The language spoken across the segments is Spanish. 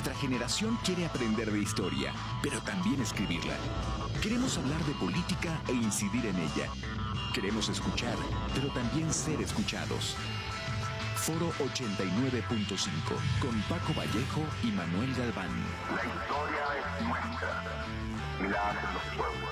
Nuestra generación quiere aprender de historia, pero también escribirla. Queremos hablar de política e incidir en ella. Queremos escuchar, pero también ser escuchados. Foro 89.5, con Paco Vallejo y Manuel Galván. La historia es nuestra, y la hacen los pueblos.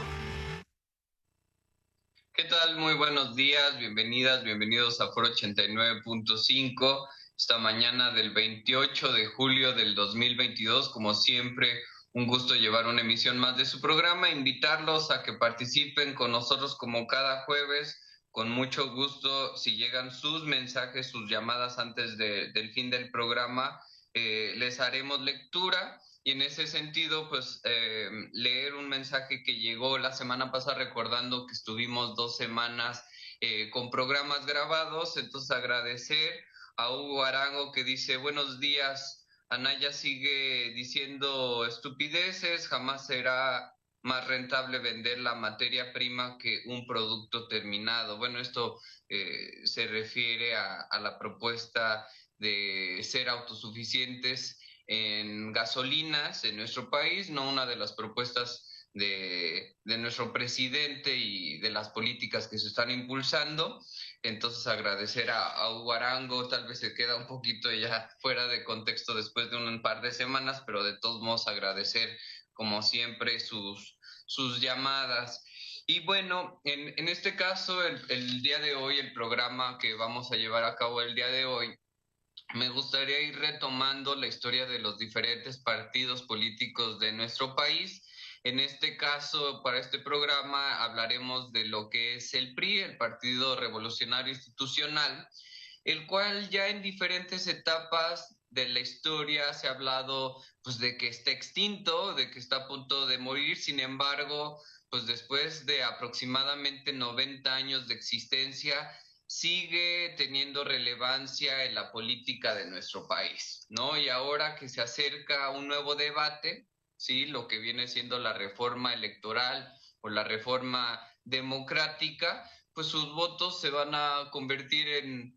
¿Qué tal? Muy buenos días, bienvenidas, bienvenidos a Foro 89.5. Esta mañana del 28 de julio del 2022, como siempre, un gusto llevar una emisión más de su programa, invitarlos a que participen con nosotros como cada jueves, con mucho gusto. Si llegan sus mensajes, sus llamadas antes del fin del programa, les haremos lectura. Y en ese sentido, pues leer un mensaje que llegó la semana pasada, recordando que estuvimos 2 semanas con programas grabados. Entonces agradecer a Hugo Arango, que dice: buenos días, Anaya sigue diciendo estupideces, jamás será más rentable vender la materia prima que un producto terminado. Bueno, esto se refiere a la propuesta de ser autosuficientes en gasolinas en nuestro país, no una de las propuestas de nuestro presidente y de las políticas que se están impulsando. Entonces agradecer a Hugo Arango. Tal vez se queda un poquito ya fuera de contexto después de un par de semanas, pero de todos modos agradecer como siempre sus llamadas. Y bueno, en este caso, el día de hoy, el programa que vamos a llevar a cabo el día de hoy, me gustaría ir retomando la historia de los diferentes partidos políticos de nuestro país. En este caso, para este programa, hablaremos de lo que es el PRI, el Partido Revolucionario Institucional, el cual ya en diferentes etapas de la historia se ha hablado, pues, de que está extinto, de que está a punto de morir. Sin embargo, pues después de aproximadamente 90 años de existencia, sigue teniendo relevancia en la política de nuestro país, ¿no? Y ahora que se acerca un nuevo debate, ¿sí? Lo que viene siendo la reforma electoral o la reforma democrática, pues sus votos se van a convertir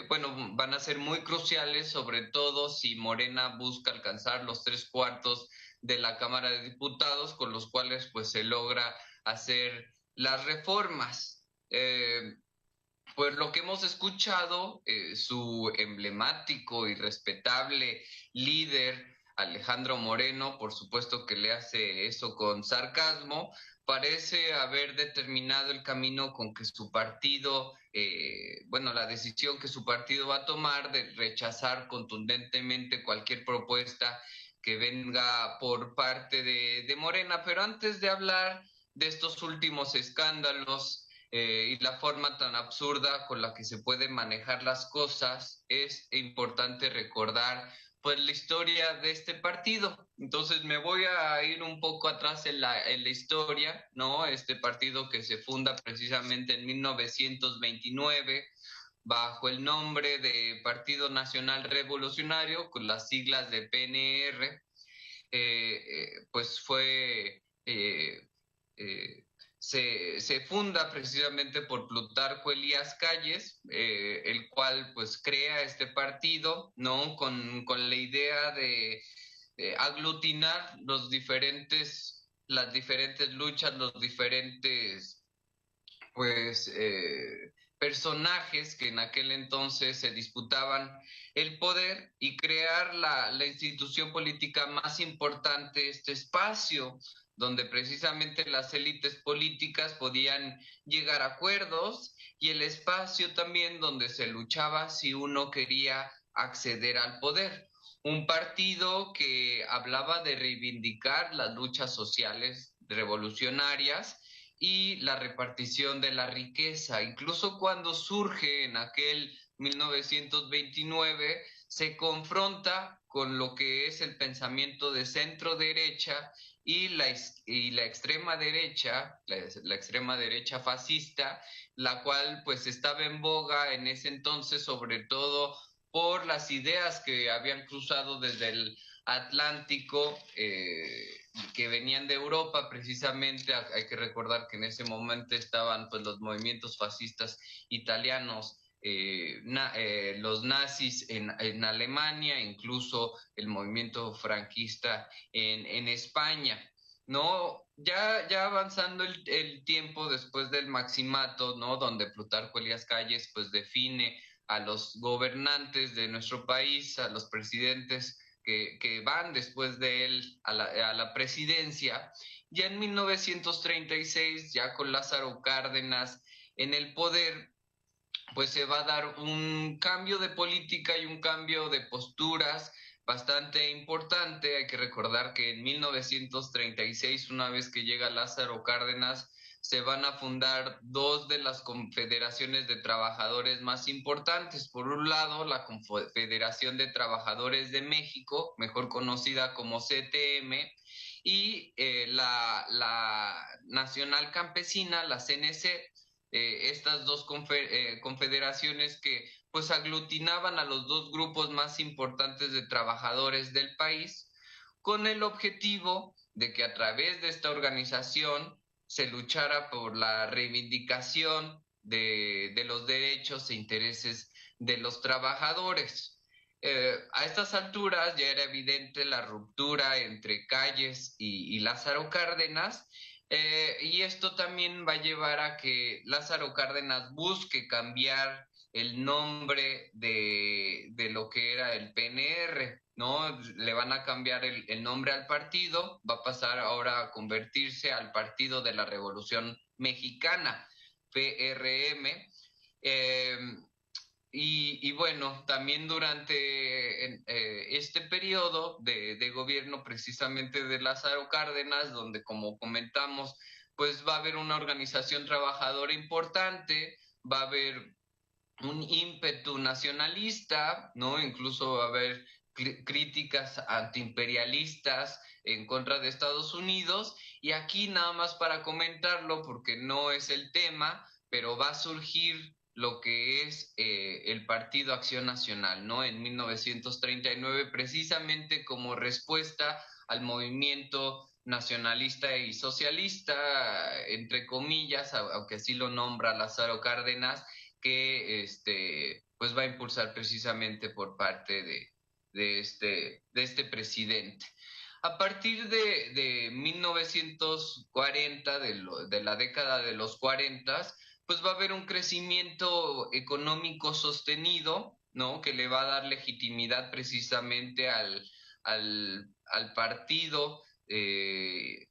bueno, van a ser muy cruciales, sobre todo si Morena busca alcanzar los 3/4 de la Cámara de Diputados, con los cuales pues se logra hacer las reformas. Pues lo que hemos escuchado, su emblemático y respetable líder Alejandro Moreno, por supuesto que le hace eso con sarcasmo, parece haber determinado el camino con que su partido, bueno, la decisión que su partido va a tomar de rechazar contundentemente cualquier propuesta que venga por parte de Morena. Pero antes de hablar de estos últimos escándalos, y la forma tan absurda con la que se pueden manejar las cosas, es importante recordar pues la historia de este partido. Entonces me voy a ir un poco atrás en la historia, ¿no? Este partido que se funda precisamente en 1929 bajo el nombre de Partido Nacional Revolucionario, con las siglas de PNR. Pues fue se funda precisamente por Plutarco Elías Calles, el cual pues crea este partido, ¿no? Con la idea de aglutinar las diferentes luchas, los diferentes pues personajes que en aquel entonces se disputaban el poder, y crear la institución política más importante, este espacio donde precisamente las élites políticas podían llegar a acuerdos, y el espacio también donde se luchaba si uno quería acceder al poder. Un partido que hablaba de reivindicar las luchas sociales revolucionarias y la repartición de la riqueza. Incluso cuando surge en aquel 1929, se confronta con lo que es el pensamiento de centro derecha y la extrema derecha, la extrema derecha fascista, la cual pues estaba en boga en ese entonces, sobre todo por las ideas que habían cruzado desde el Atlántico, que venían de Europa precisamente. Hay que recordar que en ese momento estaban pues los movimientos fascistas italianos los nazis en Alemania, incluso el movimiento franquista en España. No, ya avanzando el tiempo después del Maximato, ¿no? Donde Plutarco Elías Calles pues define a los gobernantes de nuestro país, a los presidentes que van después de él a la presidencia. Ya en 1936, ya con Lázaro Cárdenas en el poder, pues se va a dar un cambio de política y un cambio de posturas bastante importante. Hay que recordar que en 1936, una vez que llega Lázaro Cárdenas, se van a fundar dos de las confederaciones de trabajadores más importantes. Por un lado, la Confederación de Trabajadores de México, mejor conocida como CTM, y la Nacional Campesina, la CNC. Estas dos confederaciones que pues aglutinaban a los dos grupos más importantes de trabajadores del país, con el objetivo de que a través de esta organización se luchara por la reivindicación de los derechos e intereses de los trabajadores. A estas alturas ya era evidente la ruptura entre Calles y Lázaro Cárdenas, y esto también va a llevar a que Lázaro Cárdenas busque cambiar el nombre de lo que era el PNR, ¿no? Le van a cambiar el nombre al partido, va a pasar ahora a convertirse al Partido de la Revolución Mexicana, PRM. Eh, y bueno, también durante este periodo de gobierno precisamente de Lázaro Cárdenas, donde como comentamos, pues va a haber una organización trabajadora importante, va a haber un ímpetu nacionalista, ¿no? Incluso va a haber críticas antiimperialistas en contra de Estados Unidos. Y aquí nada más para comentarlo, porque no es el tema, pero va a surgir lo que es el Partido Acción Nacional, ¿no? En 1939, precisamente como respuesta al movimiento nacionalista y socialista, entre comillas, aunque así lo nombra Lázaro Cárdenas, que pues va a impulsar precisamente por parte de este presidente. A partir de 1940, de la década de los 40, pues va a haber un crecimiento económico sostenido, ¿no? Que le va a dar legitimidad precisamente al partido de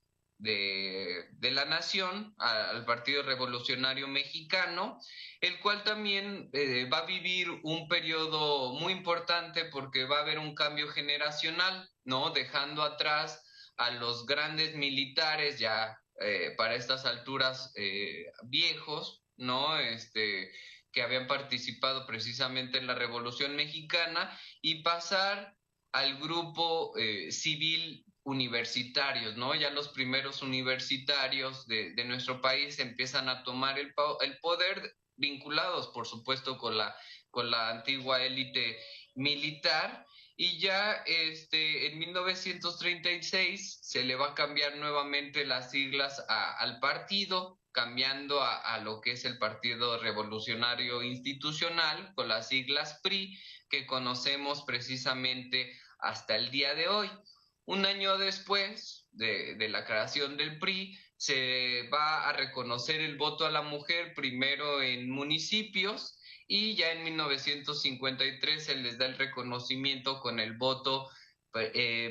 la nación, al Partido Revolucionario Mexicano, el cual también va a vivir un periodo muy importante porque va a haber un cambio generacional, ¿no? Dejando atrás a los grandes militares ya para estas alturas viejos, ¿no? Que habían participado precisamente en la Revolución Mexicana, y pasar al grupo civil universitarios, ¿no? Ya los primeros universitarios de nuestro país empiezan a tomar el poder, vinculados, por supuesto, con la antigua élite militar. Y ya en 1936 se le va a cambiar nuevamente las siglas al partido, cambiando a lo que es el Partido Revolucionario Institucional, con las siglas PRI, que conocemos precisamente hasta el día de hoy. Un año después de la creación del PRI, se va a reconocer el voto a la mujer primero en municipios, y ya en 1953 se les da el reconocimiento con el voto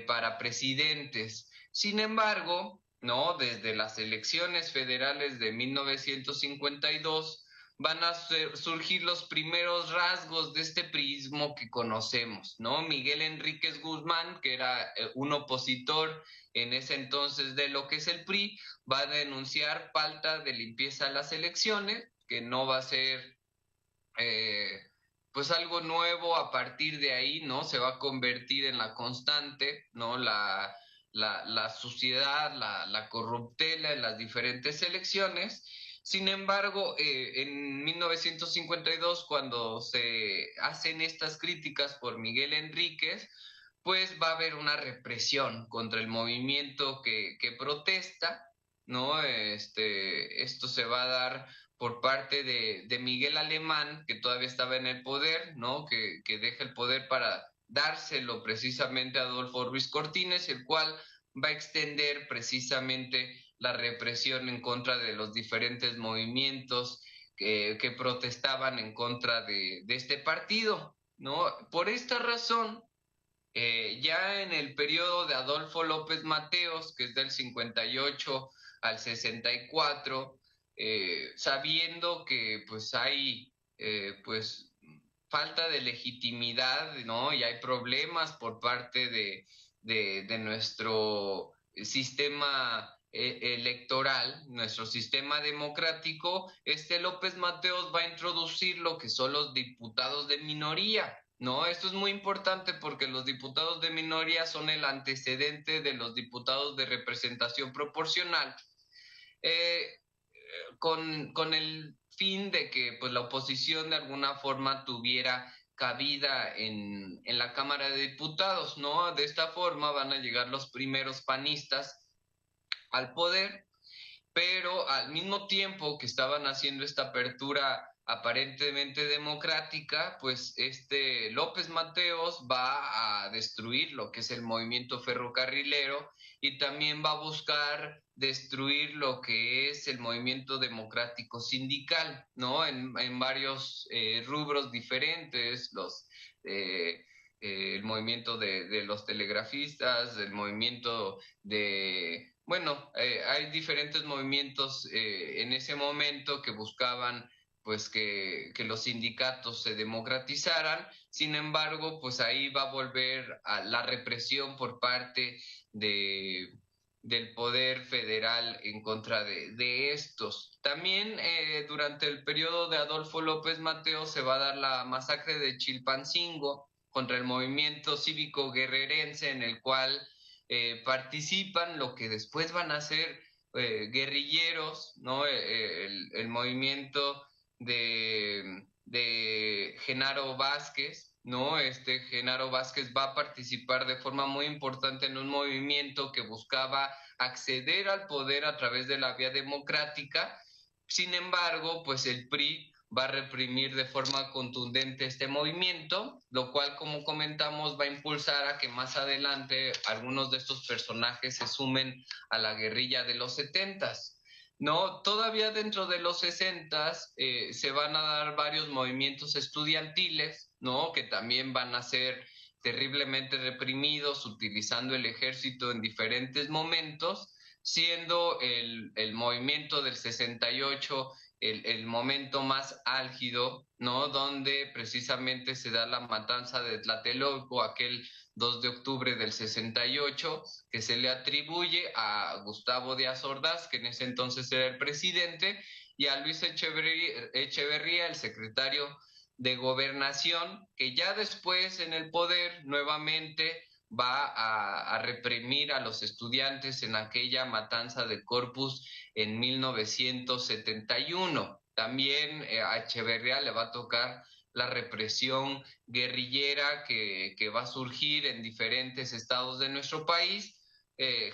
para presidentes. Sin embargo, ¿no? Desde las elecciones federales de 1952 van a surgir los primeros rasgos de este priismo que conocemos, ¿no? Miguel Enríquez Guzmán, que era un opositor en ese entonces de lo que es el PRI, va a denunciar falta de limpieza a las elecciones, que no va a ser eh, pues algo nuevo a partir de ahí, ¿no? Se va a convertir en la constante, ¿no? La suciedad, la corruptela en las diferentes elecciones. Sin embargo, en 1952, cuando se hacen estas críticas por Miguel Enríquez, pues va a haber una represión contra el movimiento que protesta, ¿no? Esto se va a dar por parte de Miguel Alemán, que todavía estaba en el poder, ¿no? Que deja el poder para dárselo precisamente a Adolfo Ruiz Cortines, el cual va a extender precisamente la represión en contra de los diferentes movimientos que protestaban en contra de este partido, ¿no? Por esta razón, ya en el periodo de Adolfo López Mateos, que es del 58 al 64, sabiendo que pues hay pues falta de legitimidad, ¿no? Y hay problemas por parte de nuestro sistema electoral, nuestro sistema democrático, López Mateos va a introducir lo que son los diputados de minoría. No, esto es muy importante porque los diputados de minoría son el antecedente de los diputados de representación proporcional, eh, con el fin de que pues, la oposición de alguna forma tuviera cabida en la Cámara de Diputados, ¿no? De esta forma van a llegar los primeros panistas al poder, pero al mismo tiempo que estaban haciendo esta apertura aparentemente democrática, pues López Mateos va a destruir lo que es el movimiento ferrocarrilero y también va a buscar destruir lo que es el movimiento democrático sindical, ¿no? En varios rubros diferentes, el movimiento de los telegrafistas, el movimiento bueno, hay diferentes movimientos en ese momento que buscaban pues que los sindicatos se democratizaran. Sin embargo, pues ahí va a volver a la represión por parte de, del poder federal en contra de estos. También durante el periodo de Adolfo López Mateos se va a dar la masacre de Chilpancingo contra el movimiento cívico guerrerense, en el cual participan lo que después van a ser guerrilleros, ¿no? El movimiento de Genaro Vázquez, ¿no? Genaro Vázquez va a participar de forma muy importante en un movimiento que buscaba acceder al poder a través de la vía democrática. Sin embargo, pues el PRI va a reprimir de forma contundente este movimiento, lo cual, como comentamos, va a impulsar a que más adelante algunos de estos personajes se sumen a la guerrilla de los 70s. No, todavía dentro de los 60s se van a dar varios movimientos estudiantiles, ¿no? Que también van a ser terriblemente reprimidos utilizando el ejército en diferentes momentos, siendo el movimiento del 68 el momento más álgido, ¿no? Donde precisamente se da la matanza de Tlatelolco, aquel 2 de octubre del 68, que se le atribuye a Gustavo Díaz Ordaz, que en ese entonces era el presidente, y a Luis Echeverría, el secretario de Gobernación, que ya después en el poder nuevamente va a reprimir a los estudiantes en aquella matanza de Corpus en 1971. También a Echeverría le va a tocar la represión guerrillera que va a surgir en diferentes estados de nuestro país,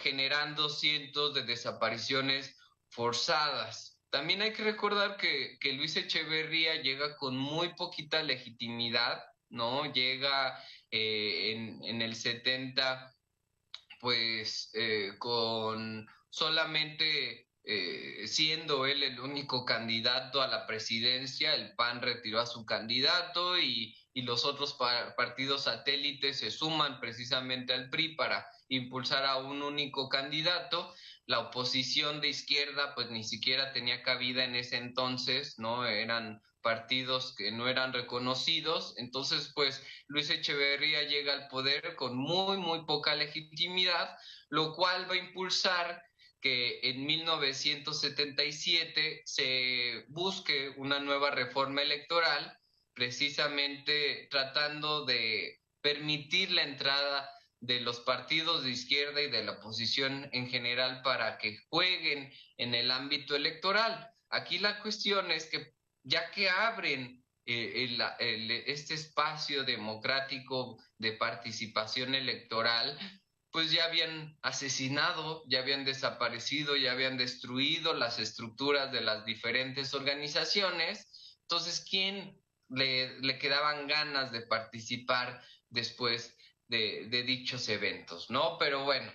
generando cientos de desapariciones forzadas. También hay que recordar que Luis Echeverría llega con muy poquita legitimidad, ¿no? Llega en el 70 pues con solamente siendo él el único candidato a la presidencia, el PAN retiró a su candidato y los otros partidos satélites se suman precisamente al PRI para impulsar a un único candidato. La oposición de izquierda pues ni siquiera tenía cabida en ese entonces, ¿no? Eran partidos que no eran reconocidos, entonces pues Luis Echeverría llega al poder con muy poca legitimidad, lo cual va a impulsar que en 1977 se busque una nueva reforma electoral, precisamente tratando de permitir la entrada de los partidos de izquierda y de la oposición en general para que jueguen en el ámbito electoral. Aquí la cuestión es que ya que abren este espacio democrático de participación electoral, pues ya habían asesinado, ya habían desaparecido, ya habían destruido las estructuras de las diferentes organizaciones. Entonces, ¿quién le quedaban ganas de participar después de dichos eventos, ¿no? Pero bueno,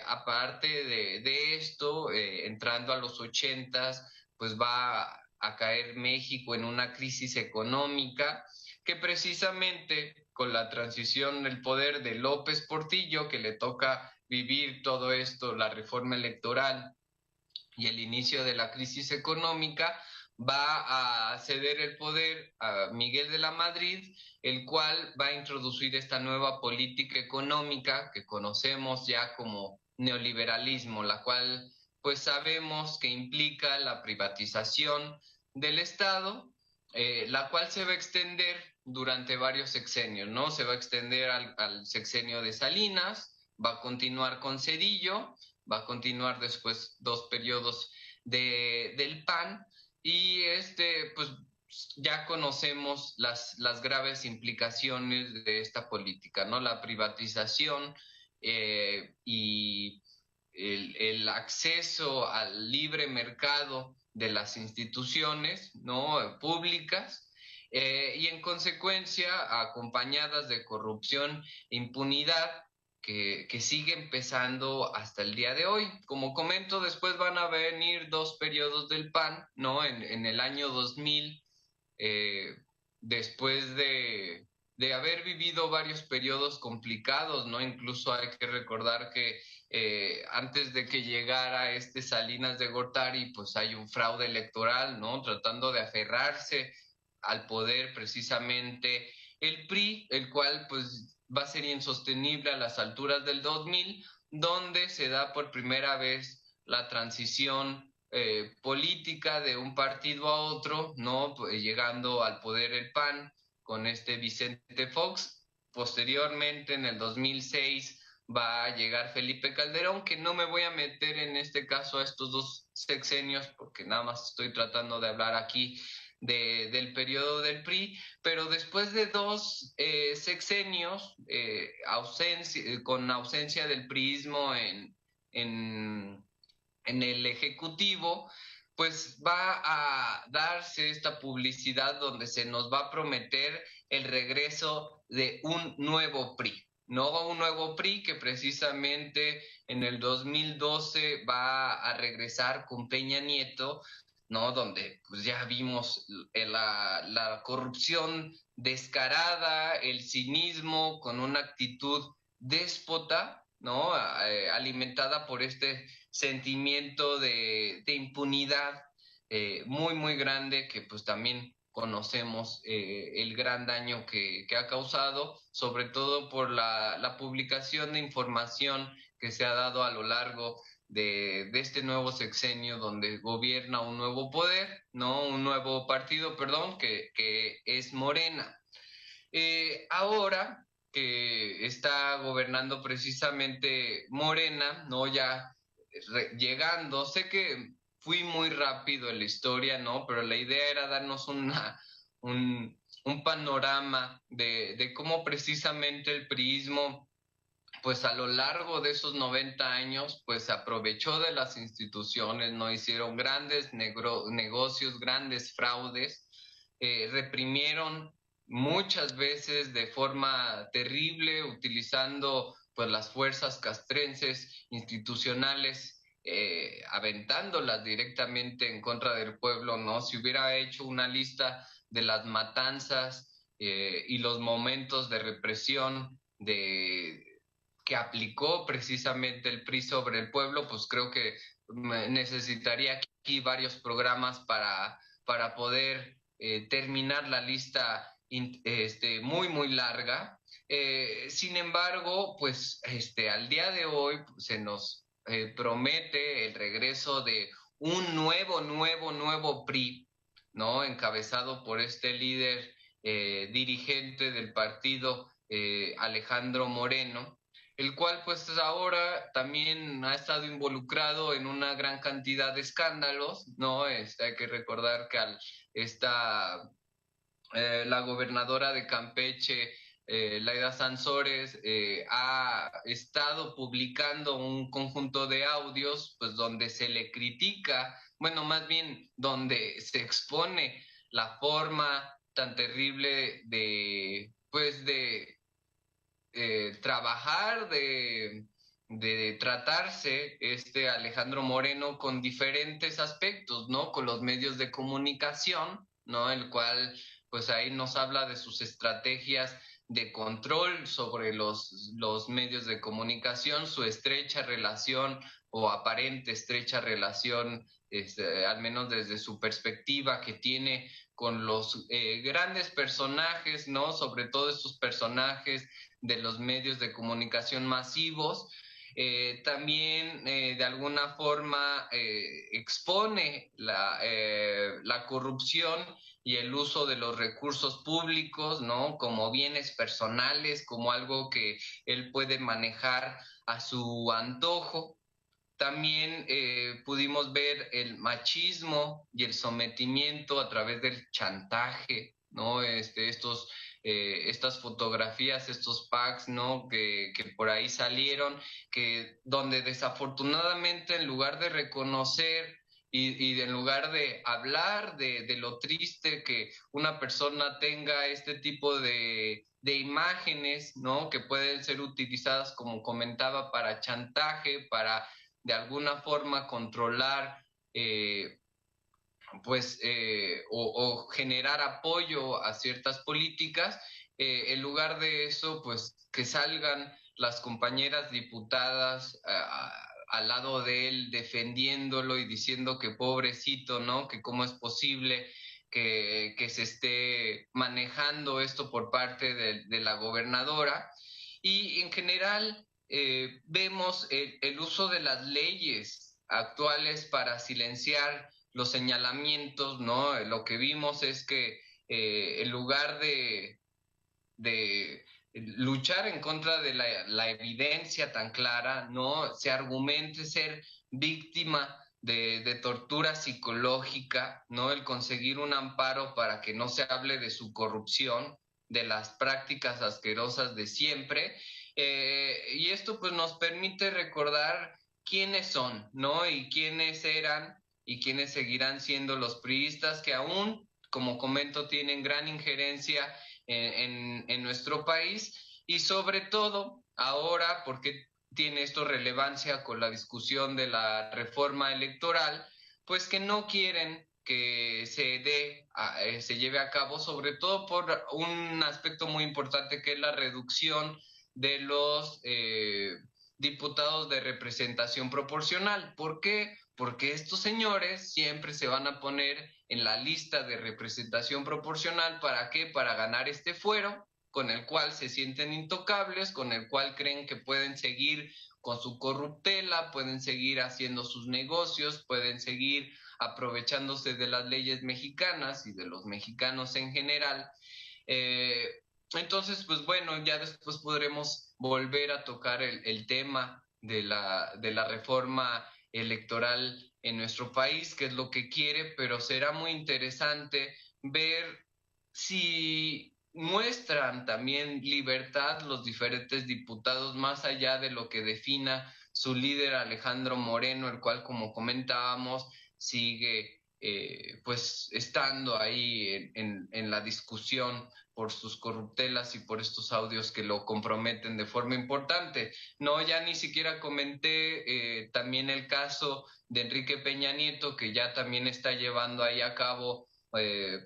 aparte de esto, entrando a los ochentas, pues va a caer México en una crisis económica que precisamente con la transición del poder de López Portillo, que le toca vivir todo esto, la reforma electoral y el inicio de la crisis económica, va a ceder el poder a Miguel de la Madrid, el cual va a introducir esta nueva política económica que conocemos ya como neoliberalismo, la cual pues sabemos que implica la privatización del Estado, la cual se va a extender durante varios sexenios, ¿no? Se va a extender al sexenio de Salinas, va a continuar con Cedillo, va a continuar después 2 periodos del PAN y pues ya conocemos las graves implicaciones de esta política, ¿no? La privatización y el acceso al libre mercado de las instituciones, ¿no? Públicas, y en consecuencia acompañadas de corrupción e impunidad que sigue empezando hasta el día de hoy. Como comento, después van a venir 2 periodos del PAN, ¿no? En el año 2000, eh, después de haber vivido varios periodos complicados, ¿no? Incluso hay que recordar que antes de que llegara este Salinas de Gortari, pues hay un fraude electoral, ¿no? Tratando de aferrarse al poder precisamente el PRI, el cual pues va a ser insostenible a las alturas del 2000, donde se da por primera vez la transición política de un partido a otro, ¿no? Pues, llegando al poder el PAN con este Vicente Fox. Posteriormente, en el 2006, va a llegar Felipe Calderón, que no me voy a meter en este caso a estos 2 sexenios, porque nada más estoy tratando de hablar aquí del periodo del PRI, pero después de 2 sexenios, con ausencia del priismo en, en el Ejecutivo, pues va a darse esta publicidad donde se nos va a prometer el regreso de un nuevo PRI. No un nuevo PRI que precisamente en el 2012 va a regresar con Peña Nieto, ¿no? Donde pues ya vimos la corrupción descarada, el cinismo con una actitud déspota, ¿no? Alimentada por este sentimiento de impunidad muy, muy grande que pues también conocemos el gran daño que ha causado, sobre todo por la publicación de información que se ha dado a lo largo de este nuevo sexenio donde gobierna un nuevo poder, ¿no? Un nuevo partido, perdón, que es Morena. Ahora que está gobernando precisamente Morena, ¿no? Ya llegando, sé que fui muy rápido en la historia, ¿no? Pero la idea era darnos un panorama de cómo precisamente el priismo pues a lo largo de esos 90 años, pues se aprovechó de las instituciones, no hicieron grandes negocios, grandes fraudes, reprimieron muchas veces de forma terrible, utilizando pues las fuerzas castrenses institucionales, aventándolas directamente en contra del pueblo, ¿no? Si hubiera hecho una lista de las matanzas y los momentos de represión que aplicó precisamente el PRI sobre el pueblo, pues creo que necesitaría aquí varios programas para poder terminar la lista muy, muy larga. Sin embargo, pues al día de hoy se nos promete el regreso de un nuevo PRI, ¿no? Encabezado por este líder dirigente del partido, Alejandro Moreno, el cual pues ahora también ha estado involucrado en una gran cantidad de escándalos, ¿no? Hay que recordar que esta la gobernadora de Campeche, Laida Sansores ha estado publicando un conjunto de audios, pues donde se le critica, bueno, más bien donde se expone la forma tan terrible de, pues trabajar, de tratarse Alejandro Moreno con diferentes aspectos, ¿no? Con los medios de comunicación, ¿no? El cual, pues ahí nos habla de sus estrategias de control sobre los medios de comunicación, su estrecha relación o aparente estrecha relación, al menos desde su perspectiva que tiene con los grandes personajes, ¿no? Sobre todo estos personajes de los medios de comunicación masivos. También de alguna forma expone la corrupción y el uso de los recursos públicos, ¿no? Como bienes personales, como algo que él puede manejar a su antojo. También pudimos ver el machismo y el sometimiento a través del chantaje, ¿no? Estas fotografías, estos packs, ¿no? Que por ahí salieron, que donde desafortunadamente en lugar de reconocer y en lugar de hablar de lo triste que una persona tenga este tipo de imágenes, ¿no? Que pueden ser utilizadas, como comentaba, para chantaje, para de alguna forma controlar eh, o generar apoyo a ciertas políticas, en lugar de eso, pues que salgan las compañeras diputadas al lado de él defendiéndolo y diciendo que pobrecito, ¿no? Que cómo es posible que se esté manejando esto por parte de la gobernadora. Y en general vemos el uso de las leyes actuales para silenciar los señalamientos, ¿no? Lo que vimos es que en lugar de luchar en contra de la evidencia tan clara, ¿no? Se argumente ser víctima de tortura psicológica, ¿no? El conseguir un amparo para que no se hable de su corrupción, de las prácticas asquerosas de siempre. Y esto pues nos permite recordar quiénes son, ¿no? Y quiénes eran y quiénes seguirán siendo los priistas que aún, como comento, tienen gran injerencia en nuestro país y sobre todo ahora, porque tiene esto relevancia con la discusión de la reforma electoral, pues que no quieren que se lleve a cabo, sobre todo por un aspecto muy importante que es la reducción de los diputados de representación proporcional. ¿Por qué? Porque estos señores siempre se van a poner en la lista de representación proporcional. ¿Para qué? Para ganar este fuero con el cual se sienten intocables, con el cual creen que pueden seguir con su corruptela, pueden seguir haciendo sus negocios, pueden seguir aprovechándose de las leyes mexicanas y de los mexicanos en general. Eh, entonces, pues bueno, ya después podremos volver a tocar el tema de la reforma electoral en nuestro país, que es lo que quiere, pero será muy interesante ver si muestran también libertad los diferentes diputados, más allá de lo que defina su líder Alejandro Moreno, el cual, como comentábamos, sigue pues estando ahí en la discusión por sus corruptelas y por estos audios que lo comprometen de forma importante. No, ya ni siquiera comenté también el caso de Enrique Peña Nieto, que ya también está llevando ahí a cabo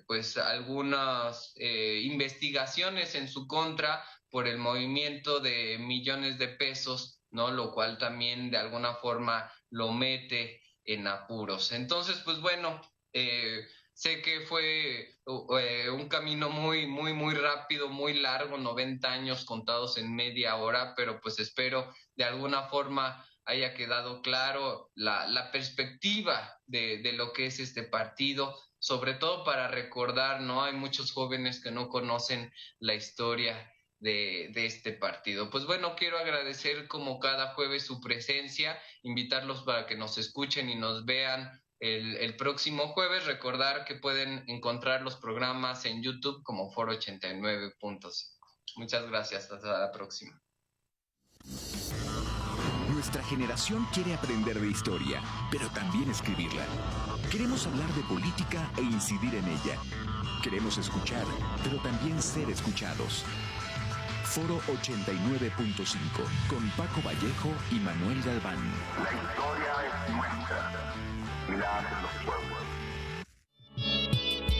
pues algunas investigaciones en su contra por el movimiento de millones de pesos, ¿no? Lo cual también de alguna forma lo mete en apuros. Entonces, pues bueno, sé que fue un camino muy rápido, muy largo, 90 años contados en media hora, pero pues espero de alguna forma haya quedado claro la perspectiva de lo que es este partido, sobre todo para recordar, ¿no? Hay muchos jóvenes que no conocen la historia de este partido. Pues bueno, quiero agradecer como cada jueves su presencia, invitarlos para que nos escuchen y nos vean el próximo jueves. Recordar que pueden encontrar los programas en YouTube como Foro 89.5. Muchas gracias, hasta la próxima. Nuestra generación quiere aprender de historia, pero también escribirla. Queremos hablar de política e incidir en ella. Queremos escuchar, pero también ser escuchados. Foro 89.5 con Paco Vallejo y Manuel Galván. La historia es nuestra y la hacen los pueblos.